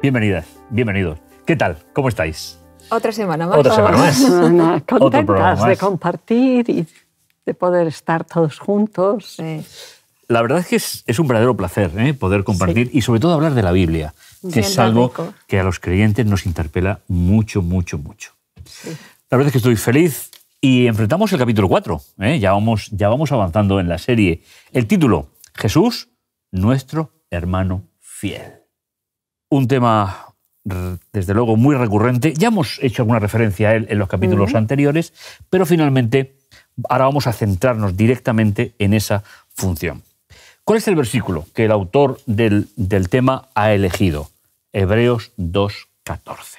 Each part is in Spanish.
Bienvenidas, bienvenidos. ¿Qué tal? ¿Cómo estáis? Otra semana más. Otra semana más. Contentas de compartir y de poder estar todos juntos. Sí. La verdad es que es un verdadero placer poder compartir y sobre todo hablar de la Biblia, que es algo que a los creyentes nos interpela mucho, mucho, mucho. Sí. La verdad es que estoy feliz y enfrentamos el capítulo 4. Ya vamos avanzando en la serie. El título, Jesús, nuestro hermano fiel. Un tema, desde luego, muy recurrente. Ya hemos hecho alguna referencia a él en los capítulos anteriores, pero finalmente ahora vamos a centrarnos directamente en esa función. ¿Cuál es el versículo que el autor del tema ha elegido? Hebreos 2:14.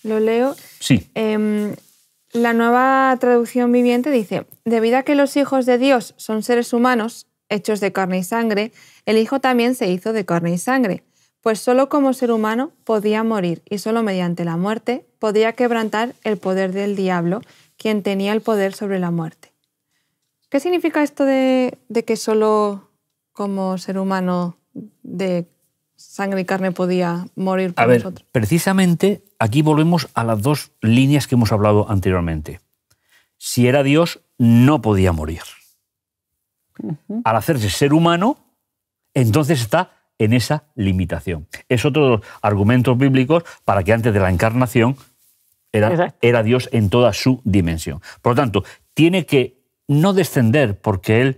¿Lo leo? Sí. La Nueva Traducción Viviente dice: debido a que los hijos de Dios son seres humanos, hechos de carne y sangre, el Hijo también se hizo de carne y sangre, pues solo como ser humano podía morir y solo mediante la muerte podía quebrantar el poder del diablo, quien tenía el poder sobre la muerte. ¿Qué significa esto de que solo como ser humano de sangre y carne podía morir por nosotros? Precisamente aquí volvemos a las dos líneas que hemos hablado anteriormente. Si era Dios, no podía morir. Al hacerse ser humano, entonces está en esa limitación. Es otro de los argumentos bíblicos para que antes de la encarnación era Dios en toda su dimensión. Por lo tanto, tiene que no descender, porque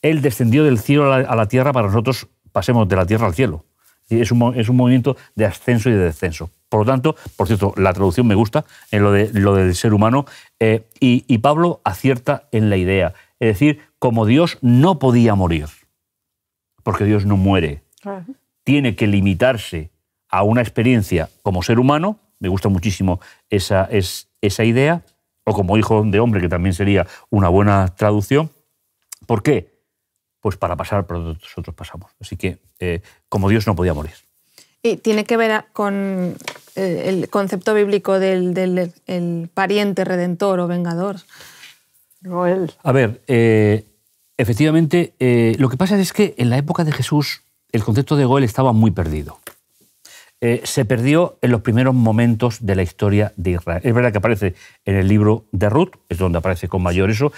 Él descendió del cielo a la tierra para que nosotros pasemos de la tierra al cielo. Es un movimiento de ascenso y de descenso. Por lo tanto, por cierto, la traducción me gusta, en lo del ser humano, y Pablo acierta en la idea. Es decir, como Dios no podía morir, porque Dios no muere, tiene que limitarse a una experiencia como ser humano, me gusta muchísimo esa idea, o como hijo de hombre, que también sería una buena traducción. ¿Por qué? Pues para pasar por donde nosotros pasamos. Así que, como Dios no podía morir. Y tiene que ver con el concepto bíblico del el pariente redentor o vengador. Goel. A ver, efectivamente, lo que pasa es que en la época de Jesús el concepto de Goel estaba muy perdido. Se perdió en los primeros momentos de la historia de Israel. Es verdad que aparece en el libro de Ruth, es donde aparece con mayor eso,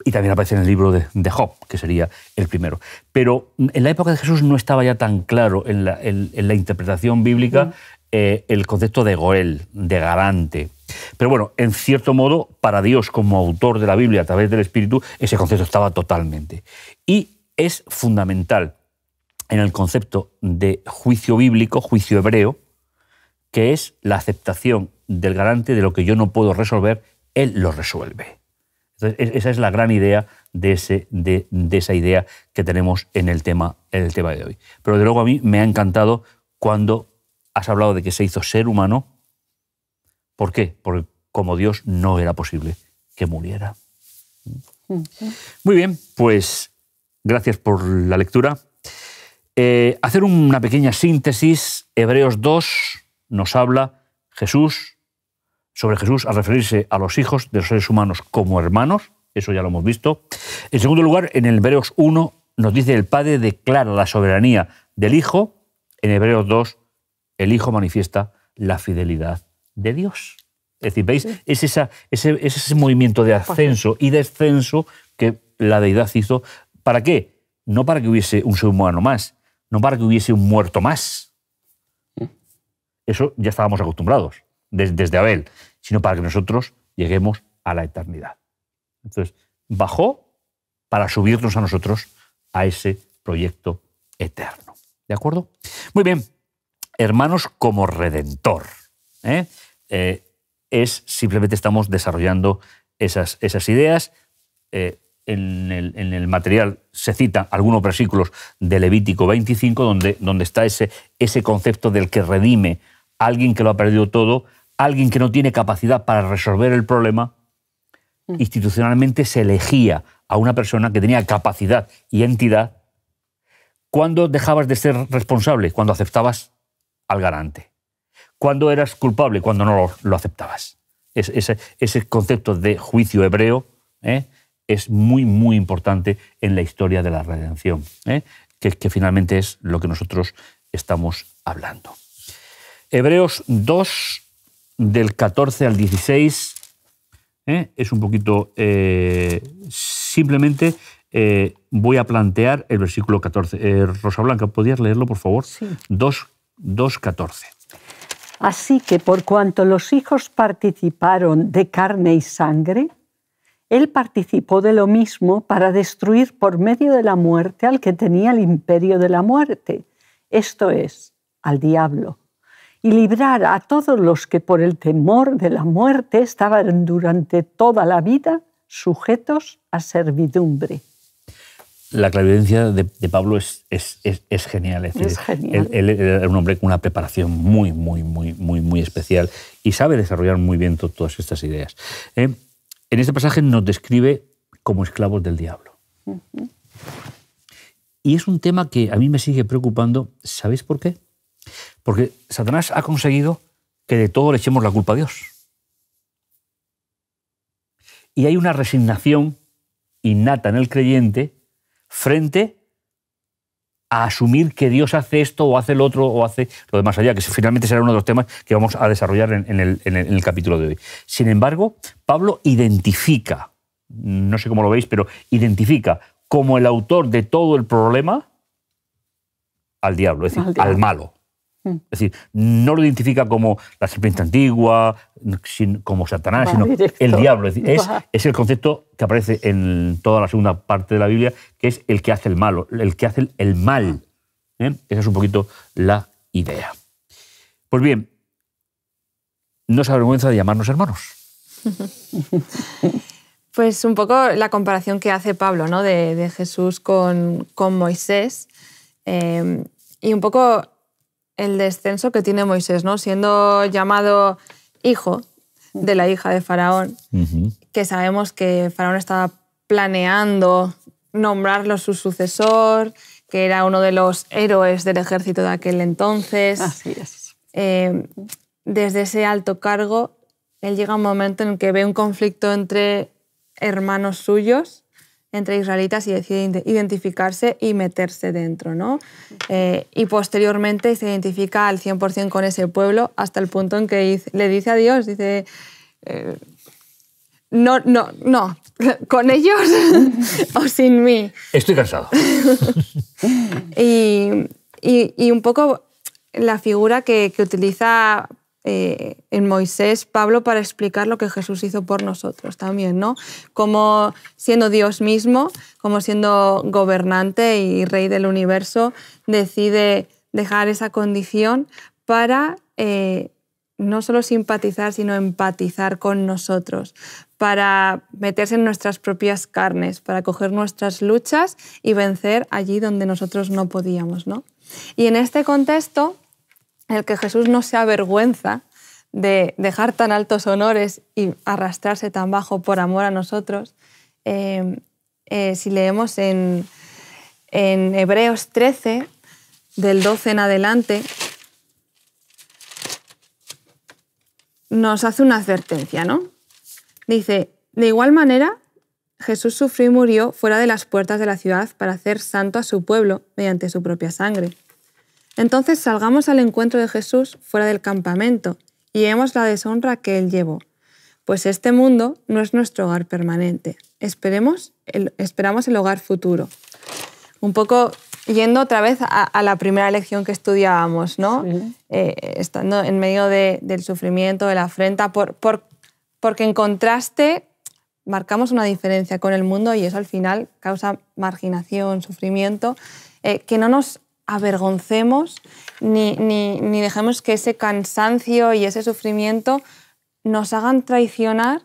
y también aparece en el libro de Job, que sería el primero. Pero en la época de Jesús no estaba ya tan claro en la interpretación bíblica el concepto de Goel, de garante. Pero bueno, en cierto modo, para Dios como autor de la Biblia a través del Espíritu, ese concepto estaba totalmente. Y es fundamental en el concepto de juicio bíblico, juicio hebreo, que es la aceptación del garante de lo que yo no puedo resolver, él lo resuelve. Entonces, esa es la gran idea de esa idea que tenemos en el tema de hoy. Pero de luego a mí me ha encantado cuando has hablado de que se hizo ser humano. ¿Por qué? Porque como Dios no era posible que muriera. Muy bien, pues gracias por la lectura. Hacer una pequeña síntesis. Hebreos 2 nos habla sobre Jesús al referirse a los hijos de los seres humanos como hermanos, eso ya lo hemos visto. En segundo lugar, en el Hebreos 1 nos dice el Padre declara la soberanía del Hijo. En Hebreos 2 el Hijo manifiesta la fidelidad de Dios. Es decir, ¿veis? Es ese movimiento de ascenso y descenso que la deidad hizo. ¿Para qué? No para que hubiese un ser humano más, no para que hubiese un muerto más. Eso ya estábamos acostumbrados desde Abel, sino para que nosotros lleguemos a la eternidad. Entonces, bajó para subirnos a nosotros a ese proyecto eterno. ¿De acuerdo? Muy bien. Hermanos como redentor. Simplemente estamos desarrollando esas ideas. En el material se citan algunos versículos de Levítico 25 donde está ese concepto del que redime a alguien que lo ha perdido todo, alguien que no tiene capacidad para resolver el problema. Institucionalmente se elegía a una persona que tenía capacidad y entidad. ¿Cuándo dejabas de ser responsable? Cuando aceptabas al garante. ¿Cuándo eras culpable? Cuando no lo aceptabas. Ese concepto de juicio hebreo es muy, muy importante en la historia de la redención, que finalmente es lo que nosotros estamos hablando. Hebreos 2, del 14 al 16, es un poquito... simplemente voy a plantear el versículo 14. Rosa Blanca, ¿podrías leerlo, por favor? Sí. 2, 14. Así que por cuanto los hijos participaron de carne y sangre, él participó de lo mismo para destruir por medio de la muerte al que tenía el imperio de la muerte, esto es, al diablo, y librar a todos los que por el temor de la muerte estaban durante toda la vida sujetos a servidumbre. La clarividencia de Pablo es genial. Es genial. Él era un hombre con una preparación muy especial y sabe desarrollar muy bien todas estas ideas. En este pasaje nos describe como esclavos del diablo. Uh-huh. Y es un tema que a mí me sigue preocupando. ¿Sabéis por qué? Porque Satanás ha conseguido que de todo le echemos la culpa a Dios. Y hay una resignación innata en el creyente frente a asumir que Dios hace esto o hace lo otro o hace lo demás allá, que finalmente será uno de los temas que vamos a desarrollar en el capítulo de hoy. Sin embargo, Pablo identifica, no sé cómo lo veis, pero identifica como el autor de todo el problema al diablo, es decir, al malo. Es decir, no lo identifica como la serpiente antigua, como Satanás, sino directo. El diablo. Es decir, es el concepto que aparece en toda la segunda parte de la Biblia, que es el que hace el malo, el que hace el mal. Esa es un poquito la idea. Pues bien, no se avergüenza de llamarnos hermanos. Pues un poco la comparación que hace Pablo, ¿no? de Jesús con Moisés, y un poco el descenso que tiene Moisés, ¿no? Siendo llamado hijo de la hija de Faraón, que sabemos que Faraón estaba planeando nombrarlo su sucesor, que era uno de los héroes del ejército de aquel entonces. Así es. Desde ese alto cargo, él llega a un momento en el que ve un conflicto entre hermanos suyos, entre israelitas, y decide identificarse y meterse dentro, ¿no? Y posteriormente se identifica al 100% con ese pueblo hasta el punto en que le dice a Dios, dice, no, con ellos o sin mí. Estoy cansado. y un poco la figura que utiliza en Moisés Pablo para explicar lo que Jesús hizo por nosotros también, ¿no? Como siendo Dios mismo, como siendo gobernante y rey del universo, decide dejar esa condición para no solo simpatizar, sino empatizar con nosotros, para meterse en nuestras propias carnes, para coger nuestras luchas y vencer allí donde nosotros no podíamos, ¿no? Y en este contexto, en el que Jesús no se avergüenza de dejar tan altos honores y arrastrarse tan bajo por amor a nosotros, si leemos en Hebreos 13, del 12 en adelante, nos hace una advertencia, ¿no? Dice, de igual manera, Jesús sufrió y murió fuera de las puertas de la ciudad para hacer santo a su pueblo mediante su propia sangre. Entonces salgamos al encuentro de Jesús fuera del campamento y llevemos la deshonra que Él llevó, pues este mundo no es nuestro hogar permanente. Esperamos el hogar futuro. Un poco yendo otra vez a la primera lección que estudiábamos, ¿no? Sí. Estando en medio del sufrimiento, de la afrenta, porque en contraste marcamos una diferencia con el mundo y eso al final causa marginación, sufrimiento, que no nos avergoncemos ni dejemos que ese cansancio y ese sufrimiento nos hagan traicionar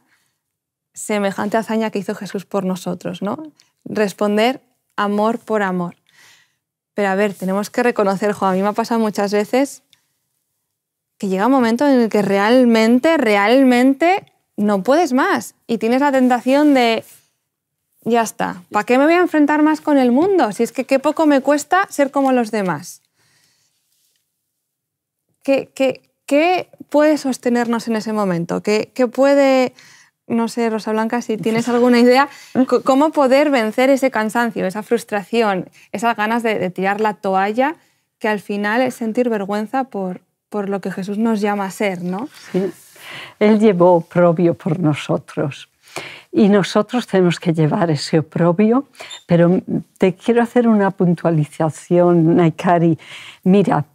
semejante hazaña que hizo Jesús por nosotros, ¿no? Responder amor por amor. Pero a ver, tenemos que reconocer, a mí me ha pasado muchas veces que llega un momento en el que realmente no puedes más y tienes la tentación de ya está, ¿para qué me voy a enfrentar más con el mundo? Si es que qué poco me cuesta ser como los demás. ¿Qué puede sostenernos en ese momento? ¿Qué puede, no sé, Rosa Blanca, si tienes alguna idea, cómo poder vencer ese cansancio, esa frustración, esas ganas de tirar la toalla, que al final es sentir vergüenza por por lo que Jesús nos llama a ser, ¿no? Sí. Él llevó oprobio por nosotros y nosotros tenemos que llevar ese oprobio, pero te quiero hacer una puntualización, Naikari. Mira,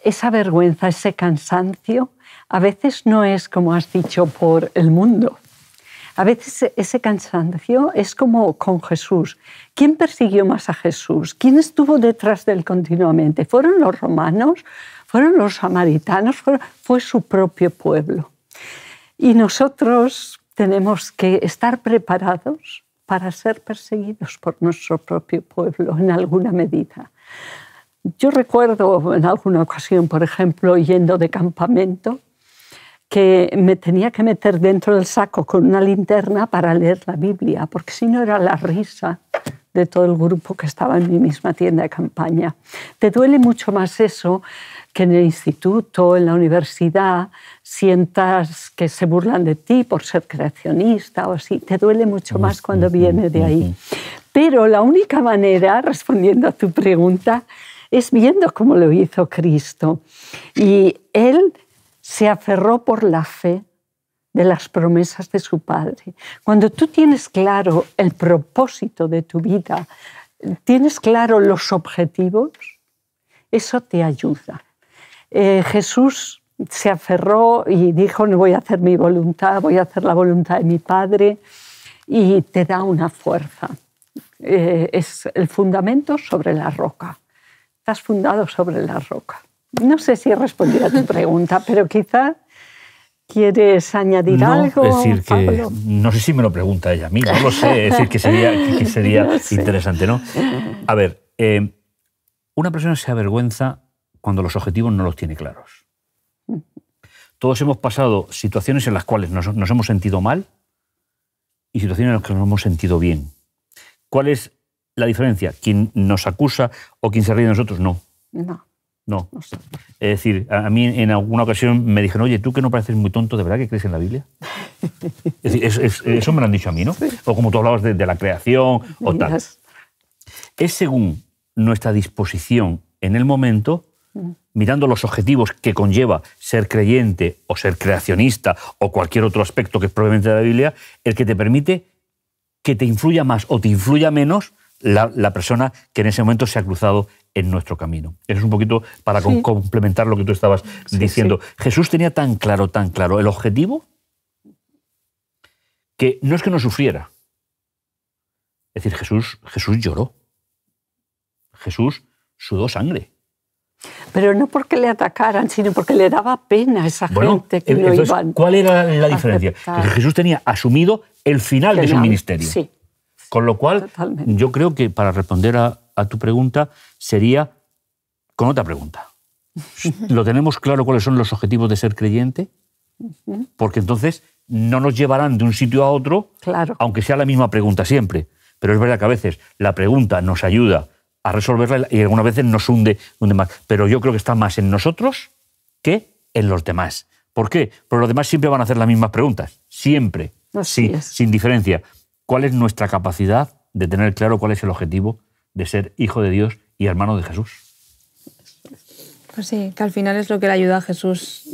esa vergüenza, ese cansancio, a veces no es, como has dicho, por el mundo. A veces ese cansancio es como con Jesús. ¿Quién persiguió más a Jesús? ¿Quién estuvo detrás de él continuamente? ¿Fueron los romanos? ¿Fueron los samaritanos? Fue su propio pueblo. Y nosotros tenemos que estar preparados para ser perseguidos por nuestro propio pueblo en alguna medida. Yo recuerdo en alguna ocasión, por ejemplo, yendo de campamento, que me tenía que meter dentro del saco con una linterna para leer la Biblia, porque si no era la risa de todo el grupo que estaba en mi misma tienda de campaña. Te duele mucho más eso que en el instituto, en la universidad, sientas que se burlan de ti por ser creacionista o así. Te duele mucho más cuando viene de ahí. Pero la única manera, respondiendo a tu pregunta, es viendo cómo lo hizo Cristo. Y Él se aferró por la fe de las promesas de su Padre. Cuando tú tienes claro el propósito de tu vida, tienes claro los objetivos, eso te ayuda. Jesús se aferró y dijo, no voy a hacer mi voluntad, voy a hacer la voluntad de mi Padre, y te da una fuerza. Es el fundamento sobre la roca. Estás fundado sobre la roca. No sé si he respondido a tu pregunta, pero quizás quieres añadir algo. Es decir, que Pablo. no sé si me lo pregunta ella a mí, no lo sé, es decir, que sería no sé. Interesante, ¿no? A ver, una persona se avergüenza cuando los objetivos no los tiene claros. Todos hemos pasado situaciones en las cuales nos hemos sentido mal y situaciones en las que nos hemos sentido bien. ¿Cuál es la diferencia? ¿Quién nos acusa o quién se ríe de nosotros? No. No. Es decir, a mí en alguna ocasión me dijeron, oye, tú que no pareces muy tonto, ¿de verdad que crees en la Biblia? Es decir, eso me lo han dicho a mí, ¿no? Sí. O como tú hablabas de la creación o tal. Es según nuestra disposición en el momento, mirando los objetivos que conlleva ser creyente o ser creacionista o cualquier otro aspecto que es probablemente de la Biblia, el que te permite que te influya más o te influya menos la persona que en ese momento se ha cruzado en nuestro camino. Eso es un poquito para complementar lo que tú estabas diciendo. Sí. Jesús tenía tan claro el objetivo que no es que no sufriera. Es decir, Jesús lloró. Jesús sudó sangre. Pero no porque le atacaran, sino porque le daba pena a esa gente que no iban. ¿Cuál era la diferencia? Que Jesús tenía asumido el final de su ministerio. Sí. Con lo cual, totalmente. Yo creo que para responder a tu pregunta sería con otra pregunta. ¿Lo tenemos claro cuáles son los objetivos de ser creyente? Porque entonces no nos llevarán de un sitio a otro, claro, aunque sea la misma pregunta siempre. Pero es verdad que a veces la pregunta nos ayuda a resolverla y algunas veces nos hunde más. Pero yo creo que está más en nosotros que en los demás. ¿Por qué? Porque los demás siempre van a hacer las mismas preguntas. Siempre. Sin diferencia. ¿Cuál es nuestra capacidad de tener claro cuál es el objetivo de ser hijo de Dios y hermano de Jesús? Pues sí, que al final es lo que le ayuda a Jesús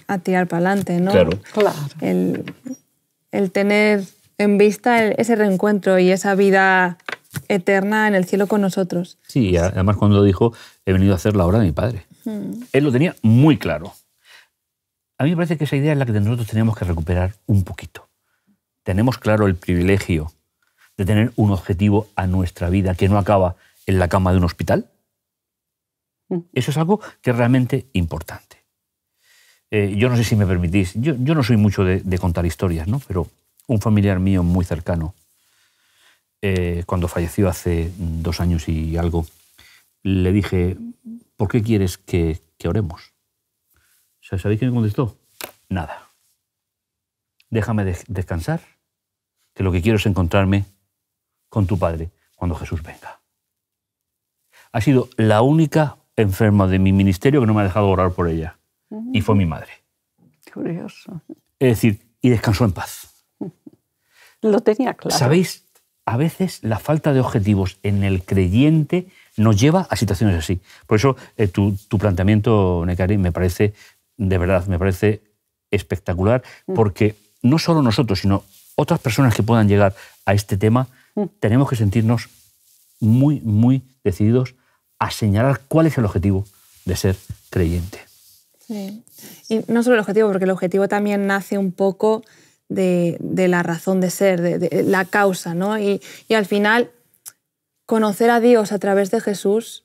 a tirar para adelante, ¿no? Claro. El tener en vista ese reencuentro y esa vida eterna en el cielo con nosotros. Sí, además cuando lo dijo, he venido a hacer la obra de mi Padre. Él lo tenía muy claro. A mí me parece que esa idea es la que nosotros tenemos que recuperar un poquito. Tenemos claro el privilegio de tener un objetivo a nuestra vida que no acaba en la cama de un hospital. Eso es algo que es realmente importante. Yo no sé si me permitís, yo no soy mucho de contar historias, ¿no? Pero un familiar mío muy cercano, cuando falleció hace 2 años y algo, le dije, ¿por qué quieres que oremos? ¿Sabéis qué me contestó? Nada. Déjame descansar, que lo que quiero es encontrarme con tu Padre cuando Jesús venga. Ha sido la única enferma de mi ministerio que no me ha dejado orar por ella. Y fue mi madre. Curioso. Es decir, y descansó en paz. Lo tenía claro. ¿Sabéis? A veces la falta de objetivos en el creyente nos lleva a situaciones así. Por eso tu planteamiento, Nekari, me parece, de verdad, me parece espectacular, porque no solo nosotros, sino otras personas que puedan llegar a este tema, tenemos que sentirnos muy, muy decididos a señalar cuál es el objetivo de ser creyente. Sí. Y no solo el objetivo, porque el objetivo también nace un poco de la razón de ser, de la causa, ¿no? Y al final, conocer a Dios a través de Jesús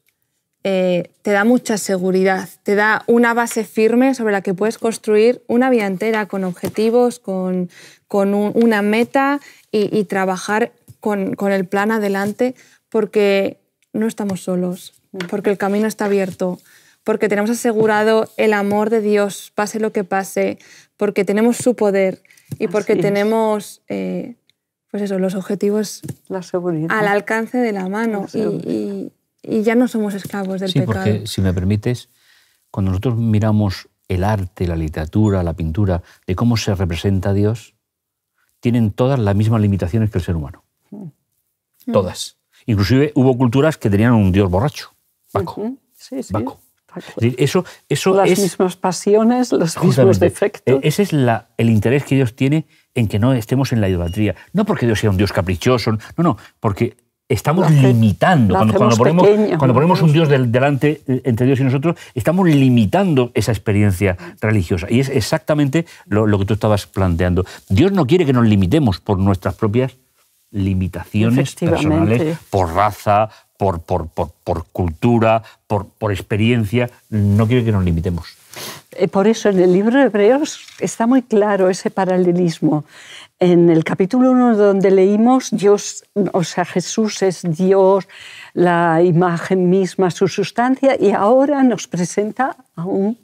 te da mucha seguridad, te da una base firme sobre la que puedes construir una vida entera con objetivos, con una meta y trabajar con el plan adelante, porque no estamos solos, porque el camino está abierto, porque tenemos asegurado el amor de Dios, pase lo que pase, porque tenemos su poder y porque tenemos pues eso, los objetivos al alcance de la mano y ya no somos esclavos del pecado. Sí, porque, si me permites, cuando nosotros miramos el arte, la literatura, la pintura, de cómo se representa a Dios, tienen todas las mismas limitaciones que el ser humano. Todas. Inclusive hubo culturas que tenían un Dios borracho, Baco. Sí, sí. Baco. Eso las es, mismas pasiones, los mismos defectos. Ese es el interés que Dios tiene en que no estemos en la idolatría. No porque Dios sea un Dios caprichoso, no, porque estamos limitando. Cuando ponemos un Dios delante entre Dios y nosotros, estamos limitando esa experiencia religiosa. Y es exactamente lo que tú estabas planteando. Dios no quiere que nos limitemos por nuestras propias limitaciones personales, por raza, por cultura, por experiencia. No quiere que nos limitemos. Por eso en el libro de Hebreos está muy claro ese paralelismo. En el capítulo 1 donde leímos, Dios, o sea, Jesús es Dios, la imagen misma, su sustancia, y ahora nos presenta a un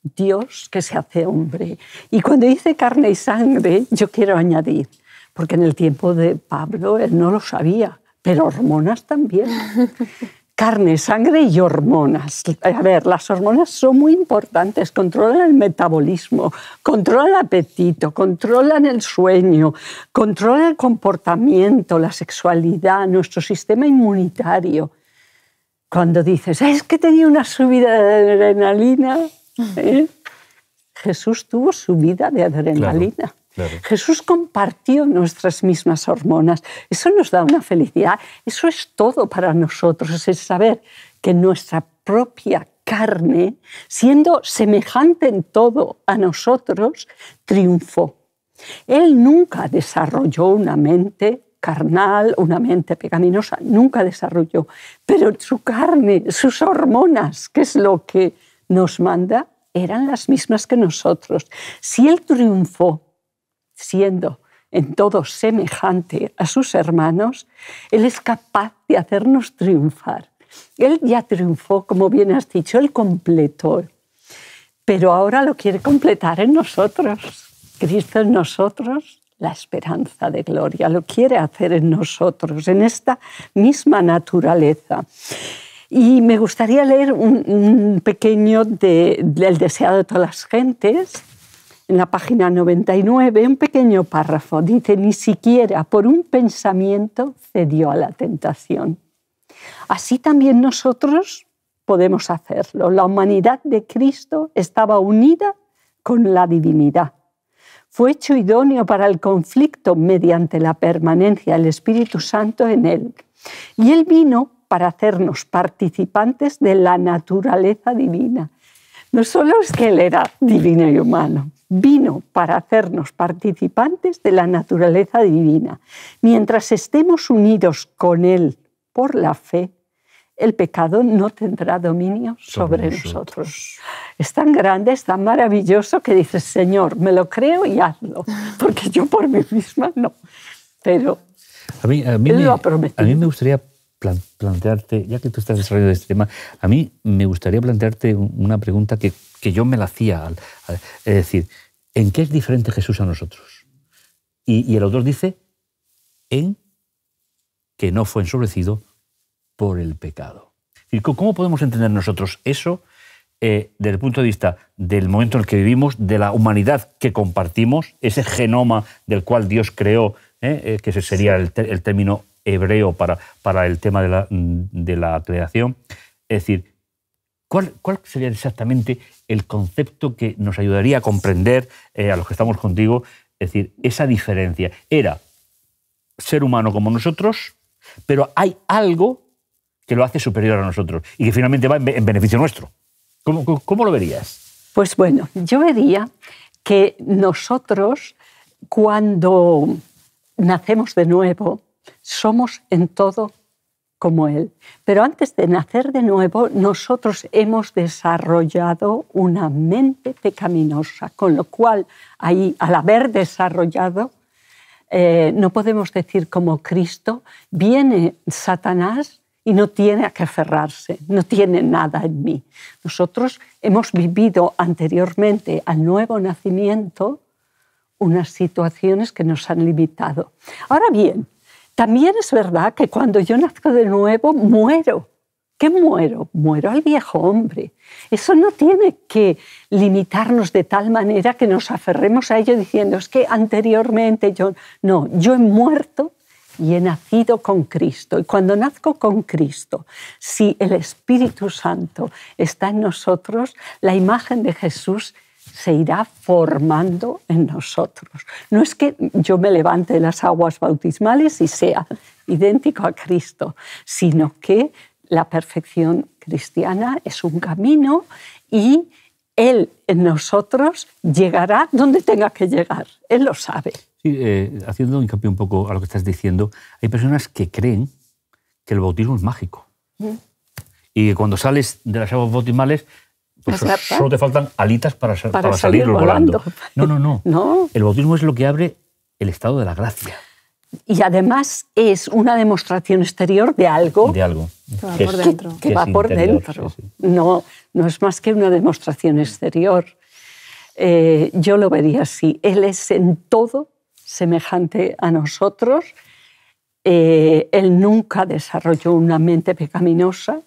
Dios que se hace hombre. Y cuando dice carne y sangre, yo quiero añadir, porque en el tiempo de Pablo él no lo sabía, pero hormonas también. Carne, sangre y hormonas. A ver, las hormonas son muy importantes, controlan el metabolismo, controlan el apetito, controlan el sueño, controlan el comportamiento, la sexualidad, nuestro sistema inmunitario. Cuando dices, es que tenía una subida de adrenalina, Jesús tuvo subida de adrenalina. Claro. Claro. Jesús compartió nuestras mismas hormonas. Eso nos da una felicidad. Eso es todo para nosotros, es saber que nuestra propia carne, siendo semejante en todo a nosotros, triunfó. Él nunca desarrolló una mente carnal, una mente pecaminosa, nunca desarrolló. Pero su carne, sus hormonas, que es lo que nos manda, eran las mismas que nosotros. Si Él triunfó, siendo en todo semejante a sus hermanos, Él es capaz de hacernos triunfar. Él ya triunfó, como bien has dicho, Él completó. Pero ahora lo quiere completar en nosotros. Cristo en nosotros, la esperanza de gloria. Lo quiere hacer en nosotros, en esta misma naturaleza. Y me gustaría leer un pequeño del deseado de todas las gentes. En la página 99, un pequeño párrafo, dice, ni siquiera por un pensamiento cedió a la tentación. Así también nosotros podemos hacerlo. La humanidad de Cristo estaba unida con la divinidad. Fue hecho idóneo para el conflicto mediante la permanencia del Espíritu Santo en él. Y él vino para hacernos participantes de la naturaleza divina. No solo es que él era divino y humano, vino para hacernos participantes de la naturaleza divina. Mientras estemos unidos con Él por la fe, el pecado no tendrá dominio sobre nosotros. Es tan grande, es tan maravilloso que dices, Señor, me lo creo y hazlo, porque yo por mí misma no. Pero Él lo ha prometido. A mí me gustaría plantearte, ya que tú estás desarrollando este tema, a mí me gustaría plantearte una pregunta que yo me la hacía. Es decir, ¿en qué es diferente Jesús a nosotros? Y el autor dice, en que no fue ensobrecido por el pecado. ¿Cómo podemos entender nosotros eso desde el punto de vista del momento en el que vivimos, de la humanidad que compartimos, ese genoma del cual Dios creó, que ese sería el término hebreo para el tema de la creación. Es decir, ¿cuál sería exactamente el concepto que nos ayudaría a comprender a los que estamos contigo? Es decir, esa diferencia. Era ser humano como nosotros, pero hay algo que lo hace superior a nosotros y que finalmente va en beneficio nuestro. ¿Cómo lo verías? Pues bueno, yo vería que nosotros, cuando nacemos de nuevo, somos en todo como Él. Pero antes de nacer de nuevo, nosotros hemos desarrollado una mente pecaminosa, con lo cual, ahí, al haber desarrollado, no podemos decir como Cristo, viene Satanás y no tiene a qué aferrarse, no tiene nada en mí. Nosotros hemos vivido anteriormente al nuevo nacimiento unas situaciones que nos han limitado. Ahora bien, también es verdad que cuando yo nazco de nuevo, muero. ¿Qué muero? Muero al viejo hombre. Eso no tiene que limitarnos de tal manera que nos aferremos a ello diciendo es que anteriormente yo... No, yo he muerto y he nacido con Cristo. Y cuando nazco con Cristo, si el Espíritu Santo está en nosotros, la imagen de Jesús se irá formando en nosotros. No es que yo me levante de las aguas bautismales y sea idéntico a Cristo, sino que la perfección cristiana es un camino y Él en nosotros llegará donde tenga que llegar. Él lo sabe. Sí, haciendo hincapié un poco a lo que estás diciendo, hay personas que creen que el bautismo es mágico. Y que cuando sales de las aguas bautismales, pues solo te faltan alitas para salir volando. No. El bautismo es lo que abre el estado de la gracia. Y además es una demostración exterior de algo. De algo. Que va por dentro. Sí. No es más que una demostración exterior. Yo lo vería así. Él es en todo semejante a nosotros. Él nunca desarrolló una mente pecaminosa.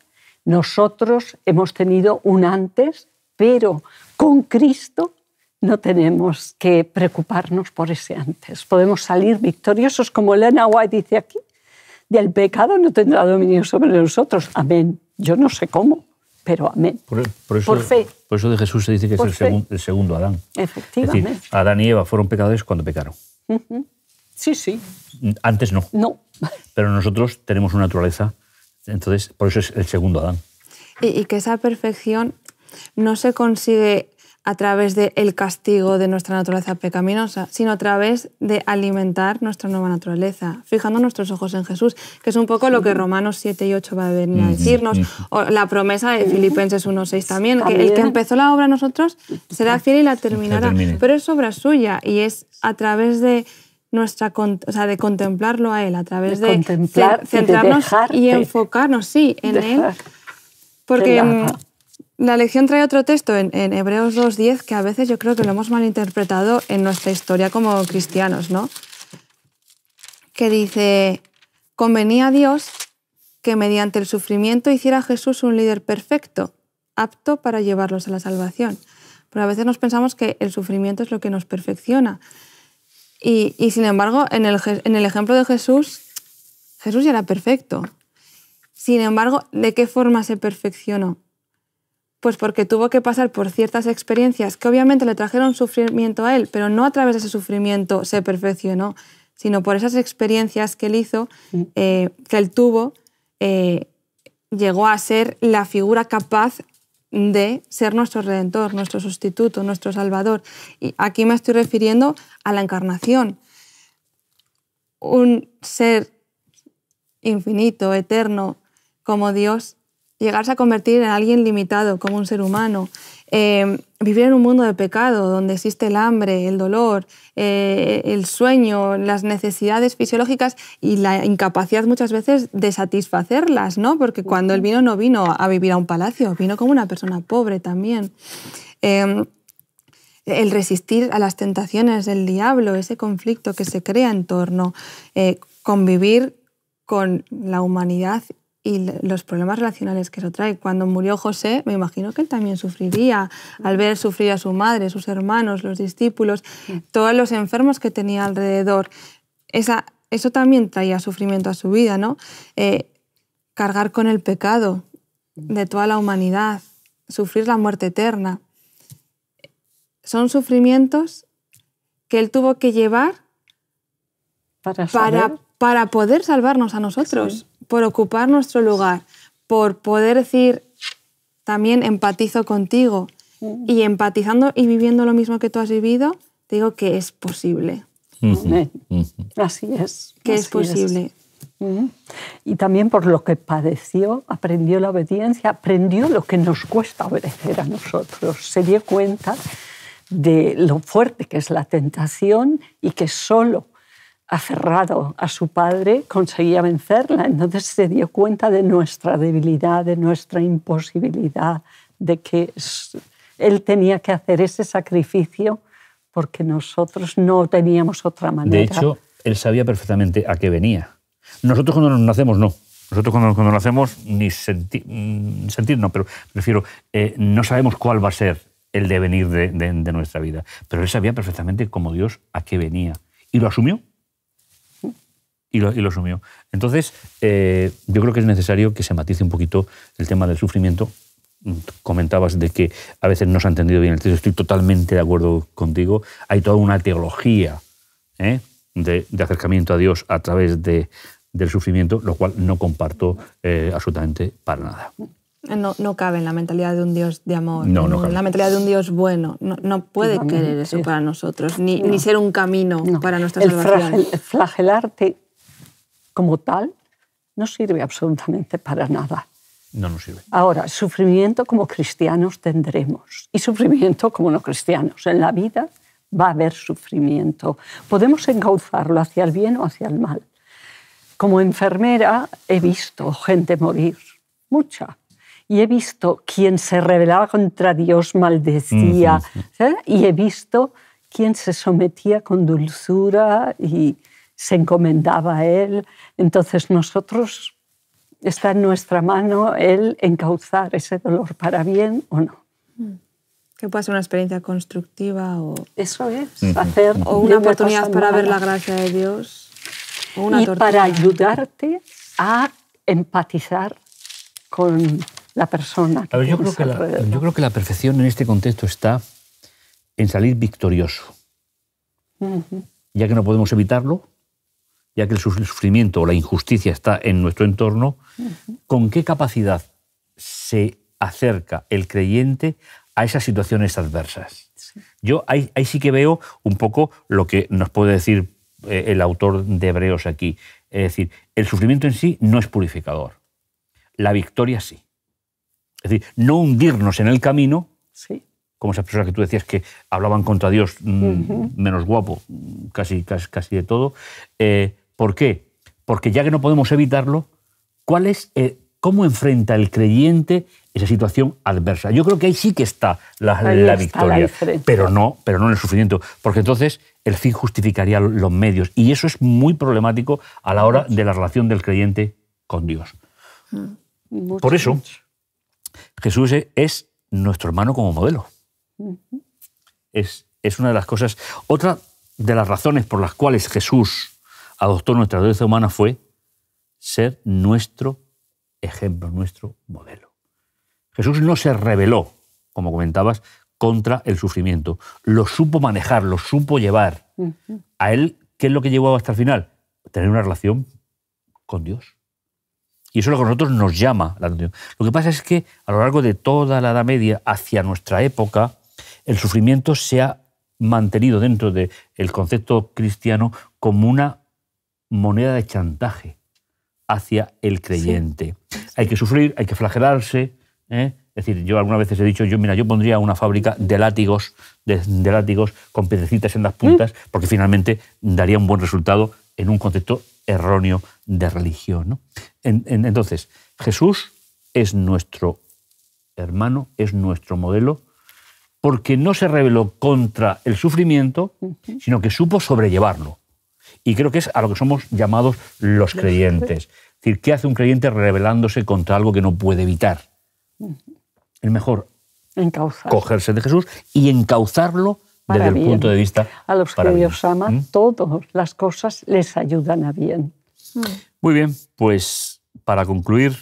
Nosotros hemos tenido un antes, pero con Cristo no tenemos que preocuparnos por ese antes. Podemos salir victoriosos, como Elena White dice aquí, del pecado no tendrá dominio sobre nosotros. Amén. Yo no sé cómo, pero amén. Por fe. Por eso de Jesús se dice que es el segundo Adán. Efectivamente. Es decir, Adán y Eva fueron pecadores cuando pecaron. Sí. Antes no. No. Pero nosotros tenemos una naturaleza, entonces por eso es el segundo Adán. Y que esa perfección no se consigue a través del castigo de nuestra naturaleza pecaminosa, sino a través de alimentar nuestra nueva naturaleza, fijando nuestros ojos en Jesús, que es un poco lo que Romanos 7 y 8 va a venir a decirnos, o la promesa de Filipenses 1:6 también, que el que empezó la obra a nosotros será fiel y la terminará, pero es obra suya y es a través de de contemplarlo a Él, a través de centrarnos y enfocarnos, en Él, porque... La lección trae otro texto en Hebreos 2:10 que a veces yo creo que lo hemos malinterpretado en nuestra historia como cristianos, ¿no? Que dice, convenía a Dios que mediante el sufrimiento hiciera a Jesús un líder perfecto, apto para llevarlos a la salvación. Pero a veces nos pensamos que el sufrimiento es lo que nos perfecciona. Y sin embargo, en el ejemplo de Jesús ya era perfecto. Sin embargo, ¿de qué forma se perfeccionó? Pues porque tuvo que pasar por ciertas experiencias que obviamente le trajeron sufrimiento a él, pero no a través de ese sufrimiento se perfeccionó, sino por esas experiencias que él hizo, que él tuvo, llegó a ser la figura capaz de ser nuestro Redentor, nuestro sustituto, nuestro Salvador. Y aquí me estoy refiriendo a la encarnación. Un ser infinito, eterno, como Dios, llegarse a convertir en alguien limitado, como un ser humano, vivir en un mundo de pecado, donde existe el hambre, el dolor, el sueño, las necesidades fisiológicas y la incapacidad muchas veces de satisfacerlas, ¿no? Porque cuando él vino no vino a vivir a un palacio, vino como una persona pobre también. El resistir a las tentaciones del diablo, ese conflicto que se crea en torno, convivir con la humanidad y los problemas relacionales que eso trae. Cuando murió José, me imagino que él también sufriría al ver sufrir a su madre, sus hermanos, los discípulos, todos los enfermos que tenía alrededor. Esa eso también traía sufrimiento a su vida, ¿no? Cargar con el pecado de toda la humanidad, sufrir la muerte eterna. Son sufrimientos que él tuvo que llevar para poder salvarnos a nosotros, sí, por ocupar nuestro lugar, por poder decir, también empatizo contigo, y empatizando y viviendo lo mismo que tú has vivido, te digo que es posible. Así es. Que es posible. Y también por lo que padeció, aprendió la obediencia, aprendió lo que nos cuesta obedecer a nosotros. Se dio cuenta de lo fuerte que es la tentación y que solo aferrado a su padre conseguía vencerla. Entonces se dio cuenta de nuestra debilidad, de nuestra imposibilidad, de que él tenía que hacer ese sacrificio porque nosotros no teníamos otra manera. De hecho, él sabía perfectamente a qué venía. Nosotros cuando nos nacemos, no. Nosotros cuando nacemos, ni sentir no, pero prefiero, no sabemos cuál va a ser el devenir de nuestra vida. Pero él sabía perfectamente como Dios a qué venía. Y lo asumió. Y lo asumió. Entonces, yo creo que es necesario que se matice un poquito el tema del sufrimiento. Comentabas de que a veces no se ha entendido bien el texto. Estoy totalmente de acuerdo contigo. Hay toda una teología de acercamiento a Dios a través del sufrimiento, lo cual no comparto absolutamente para nada. No cabe en la mentalidad de un Dios de amor, no en la mentalidad de un Dios bueno. No puede querer eso para nosotros, ni ser un camino para nuestra salvación. El flagelarte como tal no sirve absolutamente para nada. No nos sirve. Ahora, sufrimiento como cristianos tendremos y sufrimiento como no cristianos. En la vida va a haber sufrimiento. Podemos encauzarlo hacia el bien o hacia el mal. Como enfermera he visto gente morir, mucha. Y he visto quien se rebelaba contra Dios, maldecía. ¿Sí? Y he visto quien se sometía con dulzura y se encomendaba a Él. Entonces nosotros, está en nuestra mano el encauzar ese dolor para bien o no. Que pueda ser una experiencia constructiva o... Eso es, hacer... O una oportunidad para ver la gracia de Dios. O una tortura. Para ayudarte a empatizar con la persona que yo creo que la perfección en este contexto está en salir victorioso. Ya que no podemos evitarlo, ya que el sufrimiento o la injusticia está en nuestro entorno, ¿con qué capacidad se acerca el creyente a esas situaciones adversas? Sí. Yo ahí sí que veo un poco lo que nos puede decir el autor de Hebreos aquí. Es decir, el sufrimiento en sí no es purificador. La victoria sí. Es decir, no hundirnos en el camino, sí, como esas personas que tú decías que hablaban contra Dios menos guapo, casi de todo. ¿Por qué? Porque ya que no podemos evitarlo, ¿cómo enfrenta el creyente esa situación adversa? Yo creo que ahí sí que está la victoria, pero no en el sufrimiento, porque entonces el fin justificaría los medios, y eso es muy problemático a la hora de la relación del creyente con Dios. Por eso, Jesús es nuestro hermano como modelo. Es una de las cosas. Otra de las razones por las cuales Jesús adoptó nuestra naturaleza humana fue ser nuestro ejemplo, nuestro modelo. Jesús no se rebeló, como comentabas, contra el sufrimiento. Lo supo manejar, lo supo llevar. A él, ¿qué es lo que llevó hasta el final? Tener una relación con Dios. Y eso es lo que a nosotros nos llama la atención. Lo que pasa es que a lo largo de toda la Edad Media, hacia nuestra época, el sufrimiento se ha mantenido dentro del concepto cristiano como una moneda de chantaje hacia el creyente. Sí. Hay que sufrir, hay que flagelarse. Es decir, yo algunas veces he dicho, yo pondría una fábrica de látigos con piedrecitas en las puntas, porque finalmente daría un buen resultado en un concepto erróneo de religión, ¿no? Entonces, Jesús es nuestro hermano, es nuestro modelo, porque no se rebeló contra el sufrimiento, sino que supo sobrellevarlo. Y creo que es a lo que somos llamados los creyentes. Es decir, ¿qué hace un creyente rebelándose contra algo que no puede evitar? Es mejor cogerse de Jesús y encauzarlo para desde el bien. punto de vista A los que para bien. Dios ama, todas las cosas les ayudan a bien. Muy bien, pues para concluir,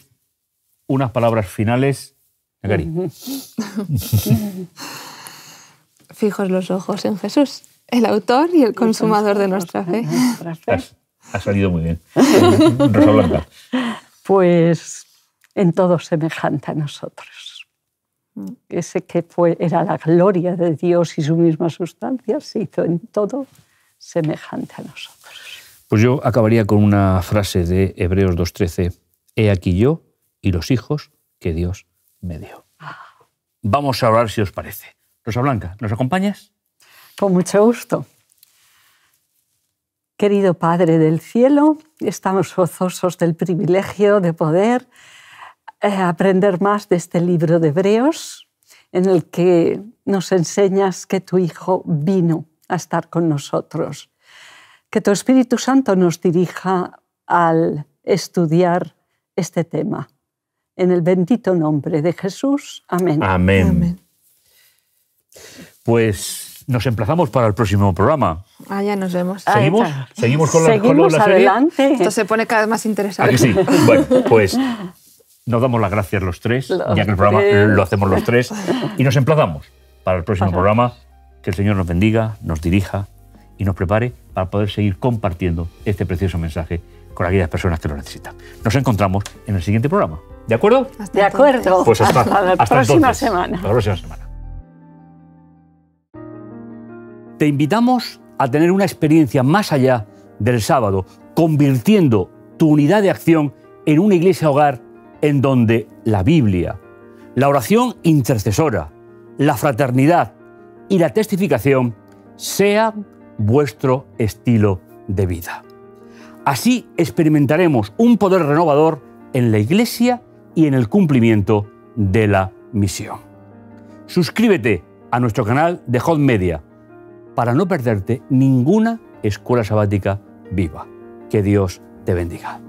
unas palabras finales. Gary. Fijos los ojos en Jesús, el autor y el consumador de nuestra fe. Nuestra fe. Ha salido muy bien. Rosa Blanca. Pues en todo semejante a nosotros. Ese que era la gloria de Dios y su misma sustancia se hizo en todo semejante a nosotros. Pues yo acabaría con una frase de Hebreos 2:13. He aquí yo y los hijos que Dios me dio. Vamos a orar si os parece. Rosa Blanca, ¿nos acompañas? Con mucho gusto. Querido Padre del cielo, estamos gozosos del privilegio de poder aprender más de este libro de Hebreos, en el que nos enseñas que tu Hijo vino a estar con nosotros. Que tu Espíritu Santo nos dirija al estudiar este tema. En el bendito nombre de Jesús. Amén. Amén. Amén. Pues nos emplazamos para el próximo programa. Ya nos vemos. ¿Seguimos? Ahí está. ¿Seguimos con la Seguimos serie? adelante. Esto se pone cada vez más ¿A interesante. que sí? Bueno, pues nos damos las gracias los tres, Los ya que el programa tres. lo hacemos los tres, y nos emplazamos para el próximo programa. Que el Señor nos bendiga, nos dirija y nos prepare para poder seguir compartiendo este precioso mensaje con aquellas personas que lo necesitan. Nos encontramos en el siguiente programa. ¿De acuerdo? Hasta De entonces. acuerdo. Pues hasta la próxima entonces. semana. Hasta la próxima semana. Te invitamos a tener una experiencia más allá del sábado, convirtiendo tu unidad de acción en una iglesia hogar en donde la Biblia, la oración intercesora, la fraternidad y la testificación sean vuestro estilo de vida. Así experimentaremos un poder renovador en la iglesia y en el cumplimiento de la misión. Suscríbete a nuestro canal de Hot Media para no perderte ninguna escuela sabática viva. Que Dios te bendiga.